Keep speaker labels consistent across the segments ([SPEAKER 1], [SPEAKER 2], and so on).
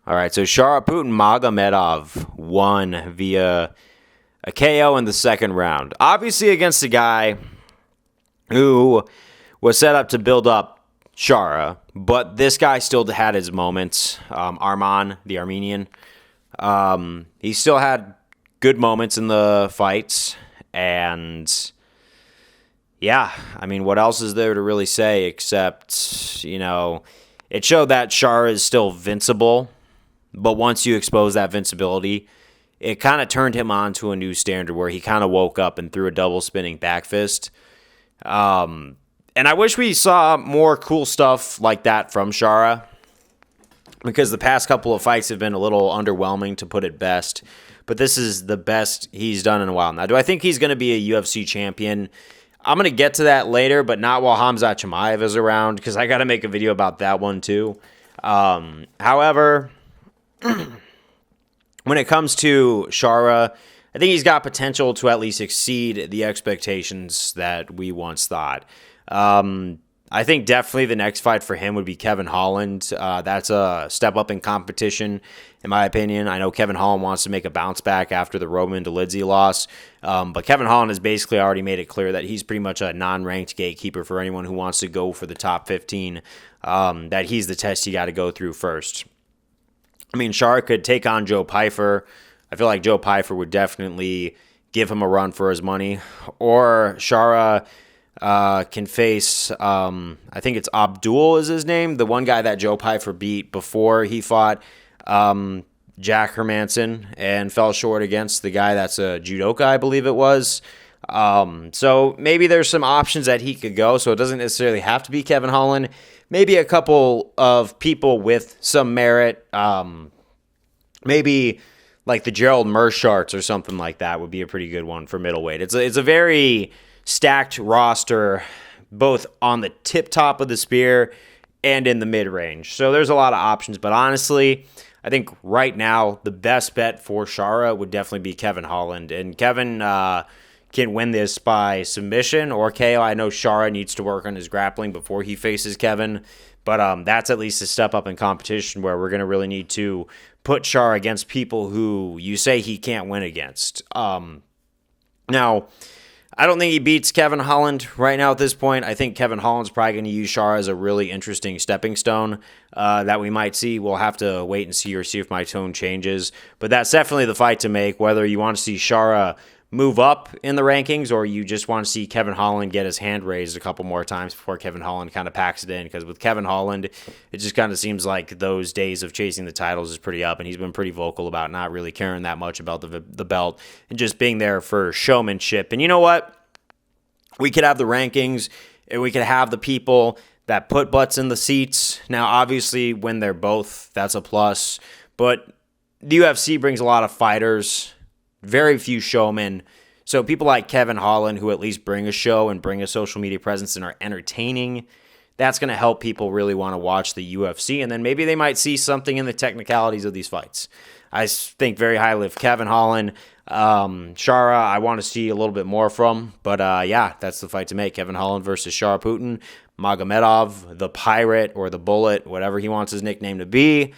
[SPEAKER 1] All right, so Sharaputdin Magomedov won via a KO in the second round. Obviously against a guy who was set up to build up Shara, but this guy still had his moments. Arman, the Armenian, he still had good moments in the fights. And yeah, I mean, what else is there to really say except, it showed that Shara is still vincible. But once you expose that vincibility, it kind of turned him on to a new standard where he kind of woke up and threw a double spinning back fist. And I wish we saw more cool stuff like that from Shara, because the past couple of fights have been a little underwhelming, to put it best. But this is the best he's done in a while. Now, do I think he's going to be a UFC champion? I'm going to get to that later, but not while Khamzat Chimaev is around, because I got to make a video about that one too. However, when it comes to Shara, I think he's got potential to at least exceed the expectations that we once thought. I think definitely the next fight for him would be Kevin Holland. That's a step up in competition, in my opinion. I know Kevin Holland wants to make a bounce back after the Roman Dolidze loss, but Kevin Holland has basically already made it clear that he's pretty much a non-ranked gatekeeper for anyone who wants to go for the top 15, that he's the test you got to go through first. I mean, Shara could take on Joe Pyfer. I feel like Joe Pyfer would definitely give him a run for his money. Or Shara can face, I think it's Abdul is his name, the one guy that Joe Pyfer beat before he fought Jack Hermanson and fell short against the guy that's a judoka, I believe it was. So maybe there's some options that he could go, so it doesn't necessarily have to be Kevin Holland. Maybe a couple of people with some merit, maybe like the Gerald Mersharts or something like that would be a pretty good one for middleweight. It's a very stacked roster, both on the tip top of the spear and in the mid-range. So there's a lot of options, but honestly, I think right now the best bet for Shara would definitely be Kevin Holland. And Kevin can win this by submission or KO. I know Shara needs to work on his grappling before he faces Kevin, but that's at least a step up in competition where we're going to really need to put Shara against people who you say he can't win against. Now, I don't think he beats Kevin Holland right now at this point. I think Kevin Holland's probably going to use Shara as a really interesting stepping stone that we might see. We'll have to wait and see, or see if my tone changes. But that's definitely the fight to make, whether you want to see Shara move up in the rankings or you just want to see Kevin Holland get his hand raised a couple more times before Kevin Holland kind of packs it in. Because with Kevin Holland, it just kind of seems like those days of chasing the titles is pretty up, and he's been pretty vocal about not really caring that much about the belt and just being there for showmanship. And you know what? We could have the rankings, and we could have the people that put butts in the seats. Now, obviously, when they're both, that's a plus. But the UFC brings a lot of fighters, very few showmen. So people like Kevin Holland, who at least bring a show and bring a social media presence and are entertaining, that's going to help people really want to watch the UFC. And then maybe they might see something in the technicalities of these fights. I think very highly of Kevin Holland. Shara, I want to see a little bit more from. But yeah, that's the fight to make. Kevin Holland versus Sharaputdin. Magomedov, the Pirate or the Bullet, whatever he wants his nickname to be.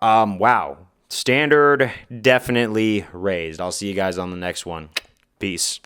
[SPEAKER 1] Wow. Standard definitely raised. I'll see you guys on the next one. Peace.